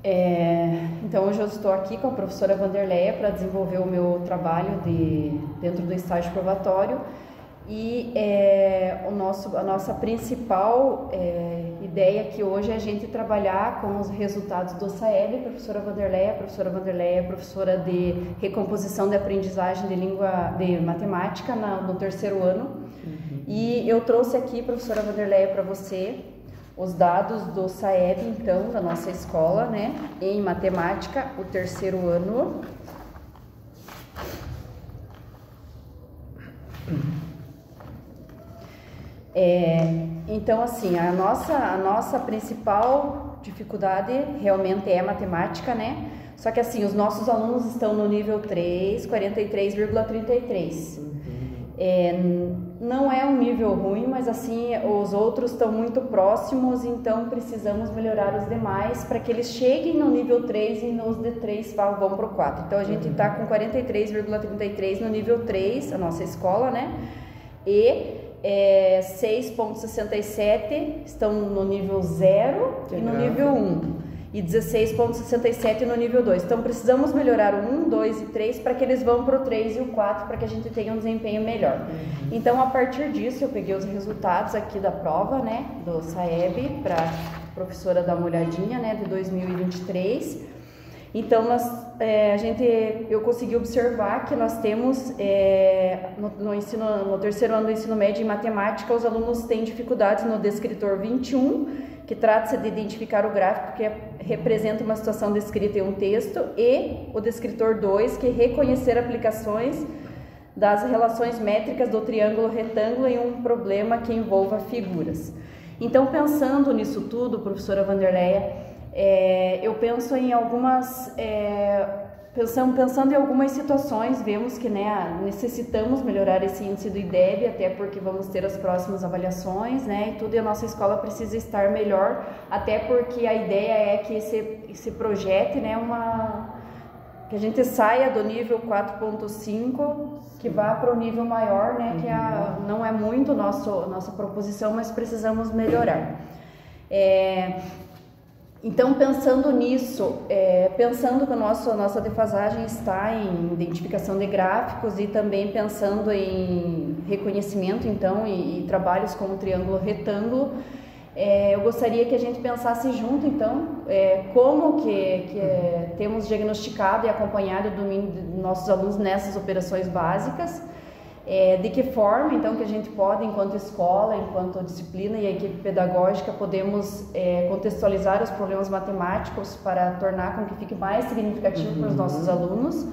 Então hoje eu estou aqui com a professora Vanderleia para desenvolver o meu trabalho dentro do estágio probatório e a nossa principal ideia aqui hoje é a gente trabalhar com os resultados do SAEB. A professora Vanderleia é professora de recomposição de aprendizagem de matemática no terceiro ano. E eu trouxe aqui, professora Vanderleia, para você os dados do SAEB, então, da nossa escola, né, em matemática, o terceiro ano. Então, assim, a nossa principal dificuldade realmente é matemática, né? Só que, assim, os nossos alunos estão no nível 3, 43,33. Não é um nível ruim, mas assim, os outros estão muito próximos, então precisamos melhorar os demais para que eles cheguem no nível 3 e nos de 3 vão para o 4. Então a gente está com 43,33 no nível 3, a nossa escola, né? E 6,67 estão no nível 0 e no nível 1. E 16,67 no nível 2. Então precisamos melhorar o 1, 2 e 3 para que eles vão para o 3 e o 4 para que a gente tenha um desempenho melhor. Então a partir disso eu peguei os resultados aqui da prova, né, do SAEB para a professora dar uma olhadinha, né, de 2023. Então eu consegui observar que nós temos no terceiro ano do ensino médio em matemática, os alunos têm dificuldades no descritor 21, que trata-se de identificar o gráfico que representa uma situação descrita em um texto, e o descritor 2, que é reconhecer aplicações das relações métricas do triângulo retângulo em um problema que envolva figuras. Então, pensando nisso tudo, professora Vanderleia, eu penso em algumas... Pensando em algumas situações, vemos que, né, necessitamos melhorar esse índice do IDEB, até porque vamos ter as próximas avaliações, né, e tudo, e a nossa escola precisa estar melhor, até porque a ideia é que esse projete, né, que a gente saia do nível 4.5, que vá para o nível maior, né, que não é muito nossa proposição, mas precisamos melhorar. Então, pensando nisso, pensando que a nossa defasagem está em identificação de gráficos e também pensando em reconhecimento, então, e trabalhos como triângulo retângulo, eu gostaria que a gente pensasse junto, então, como que temos diagnosticado e acompanhado o domínio dos nossos alunos nessas operações básicas. De que forma, então, que a gente pode, enquanto escola, enquanto disciplina e a equipe pedagógica, podemos contextualizar os problemas matemáticos para tornar com que fique mais significativo para os nossos alunos.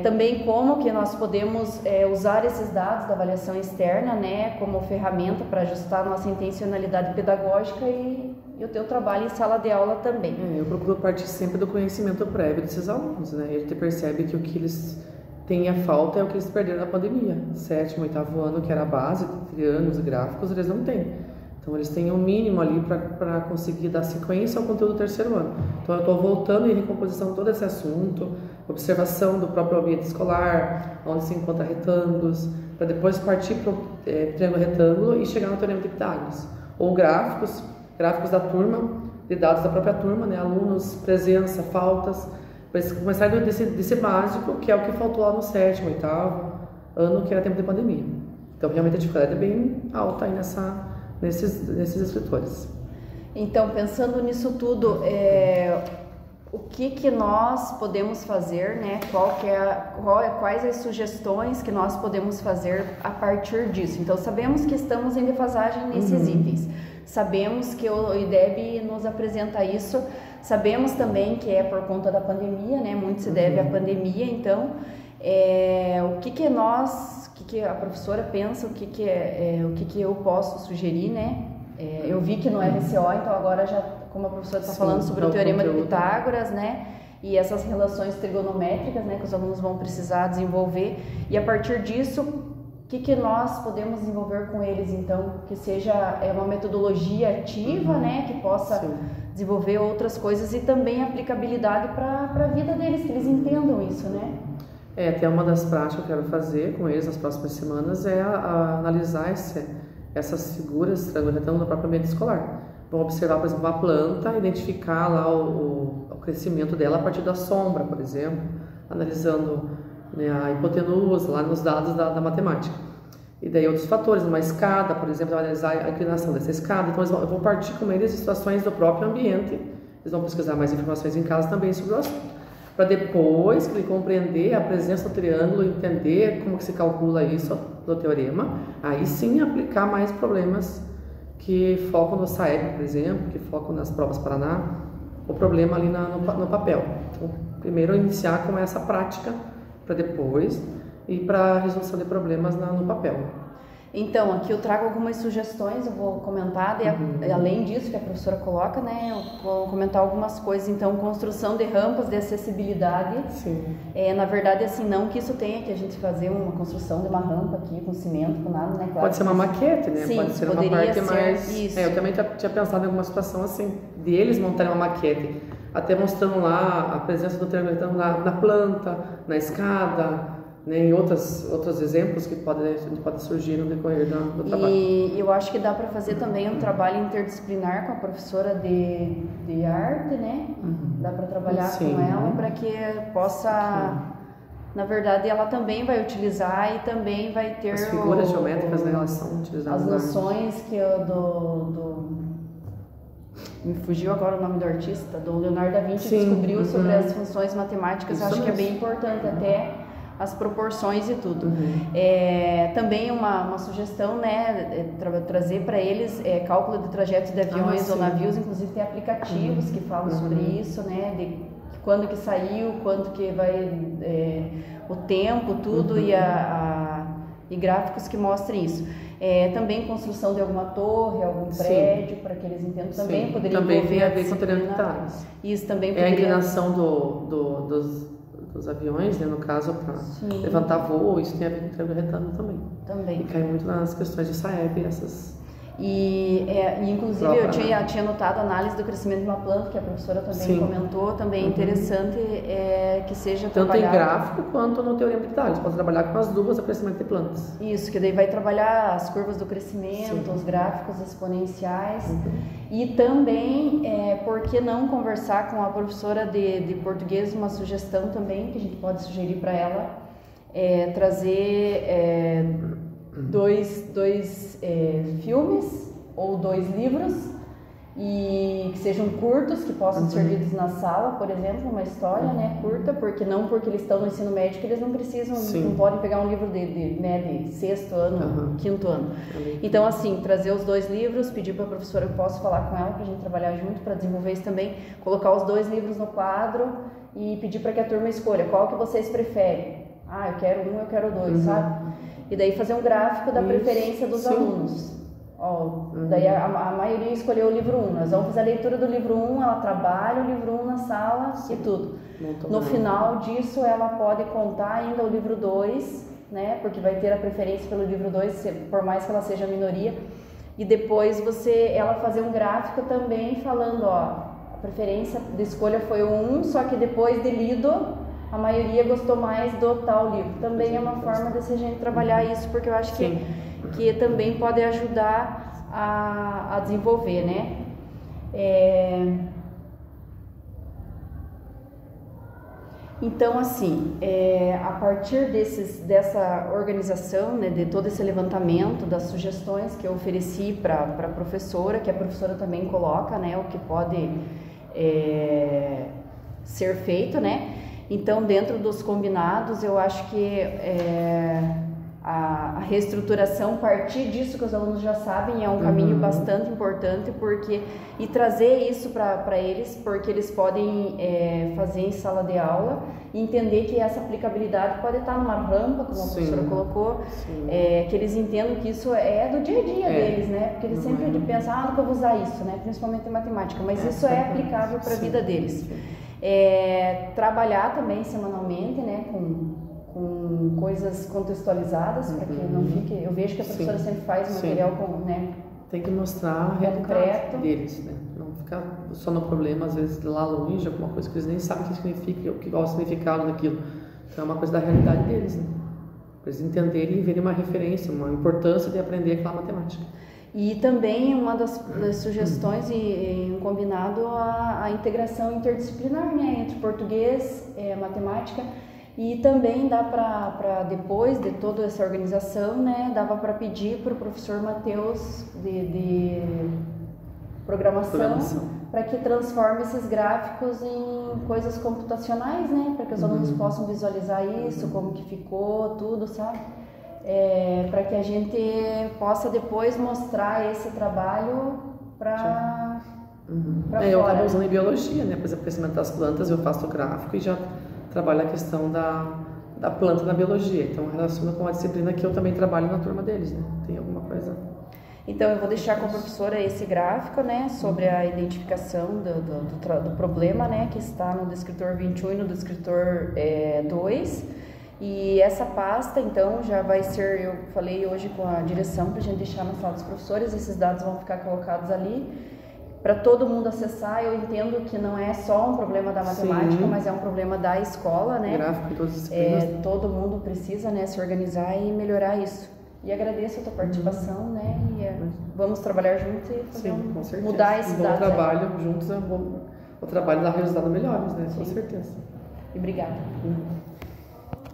Também como que nós podemos usar esses dados da avaliação externa, né, como ferramenta para ajustar a nossa intencionalidade pedagógica e o teu trabalho em sala de aula também. Eu procuro partir sempre do conhecimento prévio desses alunos, né? A gente percebe que o que eles têm a falta é o que eles perderam na pandemia. 7º, 8º ano, que era a base, triângulos e gráficos, eles não têm. Então, eles têm um mínimo ali para conseguir dar sequência ao conteúdo do terceiro ano. Então, eu estou voltando em recomposição todo esse assunto, observação do próprio ambiente escolar, onde se encontra retângulos, para depois partir para o triângulo retângulo e chegar no teorema de Pitágoras. Ou gráficos da turma, de dados da própria turma, né? Alunos, presença, faltas, para começar desse básico, que é o que faltou lá no 7º, 8º ano, que era tempo de pandemia. Então, realmente, a dificuldade é bem alta aí nesses escritores. Então, pensando nisso tudo, o que nós podemos fazer, né? Quais as sugestões que nós podemos fazer a partir disso? Então, sabemos que estamos em defasagem nesses itens. Sabemos que o IDEB nos apresenta isso. Sabemos também que é por conta da pandemia, né? Muito se deve à pandemia. Então, o que a professora pensa, o que eu posso sugerir, né? Eu vi que no RCO, então agora já, como a professora está falando sobre o teorema de Pitágoras, né? E essas relações trigonométricas, né? Que os alunos vão precisar desenvolver. E a partir disso, o que nós podemos desenvolver com eles, então? Que seja uma metodologia ativa, né? Que possa desenvolver outras coisas e também aplicabilidade para a vida deles, que eles entendam isso, né? Até uma das práticas que eu quero fazer com eles nas próximas semanas é analisar essas figuras, triângulo retângulo, no próprio ambiente escolar. vão observar, por exemplo, uma planta, identificar lá o crescimento dela a partir da sombra, por exemplo, analisando, né, a hipotenusa lá nos dados da matemática. E daí outros fatores, uma escada, por exemplo, analisar a inclinação dessa escada. Então eu vou partir com eles de situações do próprio ambiente, eles vão pesquisar mais informações em casa também sobre o assunto, para depois que ele compreender a presença do triângulo, entender como que se calcula isso do teorema, aí sim aplicar mais problemas que focam no SAEB, por exemplo, que focam nas provas Paraná, o problema ali no papel. Então, primeiro iniciar com essa prática, para depois ir para a resolução de problemas no papel. Então, aqui eu trago algumas sugestões, eu vou comentar, além disso que a professora coloca, né, eu vou comentar algumas coisas. Então, construção de rampas de acessibilidade. Sim. Na verdade, assim, não que isso tenha que a gente fazer uma construção de uma rampa aqui com cimento, com nada, né? Claro, pode ser uma maquete, né? Sim, pode ser uma parte mais... Isso. Eu também tinha pensado em alguma situação assim, de eles montarem uma maquete, até mostrando lá a presença do triângulo na planta, na escada, né, em outros exemplos que pode surgir no decorrer do trabalho. E eu acho que dá para fazer também um trabalho interdisciplinar com a professora de arte, né? Dá para trabalhar com ela para que possa... Na verdade, ela também vai utilizar e também vai ter... As figuras geométricas, né, elas são utilizadas. As noções que me fugiu agora o nome do artista, do Leonardo da Vinci, descobriu sobre as funções matemáticas. Acho que é bem importante até as proporções e tudo. Também uma sugestão, né, trazer para eles cálculo de trajetos de aviões ou navios, inclusive tem aplicativos que falam sobre isso, né, de quando que saiu, quanto que vai, o tempo, tudo, e gráficos que mostrem isso. Também construção de alguma torre, algum prédio, para que eles entendam também. Poderia também tem a ver com triangulares. Isso também poderia... a inclinação dos aviões, né, no caso, para levantar voo, isso tem a ver com o triângulo retângulo também. E cai muito nas questões de SAEB, essas... inclusive eu tinha notado a análise do crescimento de uma planta, que a professora também comentou, também é interessante que seja tanto trabalhado... em gráfico quanto no teorema de detalhes, pode trabalhar com as duplas do crescimento de plantas. Isso, que daí vai trabalhar as curvas do crescimento, os gráficos exponenciais, e também, por que não conversar com a professora de português, uma sugestão também, que a gente pode sugerir para ela, trazer... dois filmes ou 2 livros e que sejam curtos, que possam ser lidos na sala, por exemplo, uma história, né, curta, porque eles estão no ensino médio, que eles não precisam, não podem pegar um livro de 6º ano, 5º ano. Então, assim, trazer os 2 livros, pedir para a professora, eu posso falar com ela para a gente trabalhar junto, para desenvolver isso também, colocar os 2 livros no quadro e pedir para que a turma escolha qual que vocês preferem. Eu quero um, eu quero 2, sabe? E daí fazer um gráfico da preferência dos alunos. Daí a maioria escolheu o livro 1. Nós vamos fazer a leitura do livro 1, ela trabalha o livro 1 na sala e tudo. No final disso, ela pode contar ainda o livro 2, né? Porque vai ter a preferência pelo livro 2, por mais que ela seja minoria. E depois ela fazer um gráfico também falando, a preferência de escolha foi o 1, só que depois de lido, a maioria gostou mais do tal livro. Também é uma forma de a gente trabalhar isso, porque eu acho que também pode ajudar a desenvolver, né? Então, assim, a partir dessa organização, né, de todo esse levantamento, das sugestões que eu ofereci para a professora, que a professora também coloca, né, o que pode ser feito, né? Então, dentro dos combinados, eu acho que a reestruturação, partir disso que os alunos já sabem, é um caminho bastante importante, e trazer isso para eles, porque eles podem fazer em sala de aula e entender que essa aplicabilidade pode estar numa rampa, como a professora colocou, que eles entendam que isso é do dia a dia deles, né? Porque eles sempre pensam, nunca vou usar isso, né? Principalmente em matemática, mas isso é aplicável para a vida deles. Trabalhar também semanalmente, né, com coisas contextualizadas, para que não fique... Eu vejo que a professora sempre faz material né, tem que mostrar a realidade deles, né? Não ficar só no problema, às vezes lá longe, alguma coisa que eles nem sabem o que significa, qual é o significado daquilo. Então é uma coisa da realidade deles, né? Para eles entenderem e verem uma referência, uma importância de aprender aquela matemática. E também uma das sugestões e um combinado a integração interdisciplinar, né, entre português, matemática, e também dá para depois de toda essa organização, né, dava para pedir para o professor Matheus de programação para que transforme esses gráficos em coisas computacionais, né, para que os alunos possam visualizar isso, como que ficou, tudo, sabe? Para que a gente possa depois mostrar esse trabalho para eu acabo usando em biologia, né? Por exemplo, crescimento das plantas, eu faço o gráfico e já trabalho a questão da planta na biologia. Então, relaciona com a disciplina que eu também trabalho na turma deles, né? Tem alguma coisa... Então, eu vou deixar com a professora esse gráfico, né? Sobre a identificação do problema, né? Que está no descritor 21 e no descritor 2. E essa pasta, então, já vai ser, eu falei hoje com a direção para a gente deixar na sala dos professores, esses dados vão ficar colocados ali para todo mundo acessar. Eu entendo que não é só um problema da matemática, mas é um problema da escola, né? Gráfico, todas as disciplinas. Todo mundo precisa, né, se organizar e melhorar isso. E agradeço a tua participação, né? E vamos trabalhar juntos e fazer mudar esses dados. Bom trabalho juntos, o trabalho dá resultados melhores, né? Com certeza. E obrigada.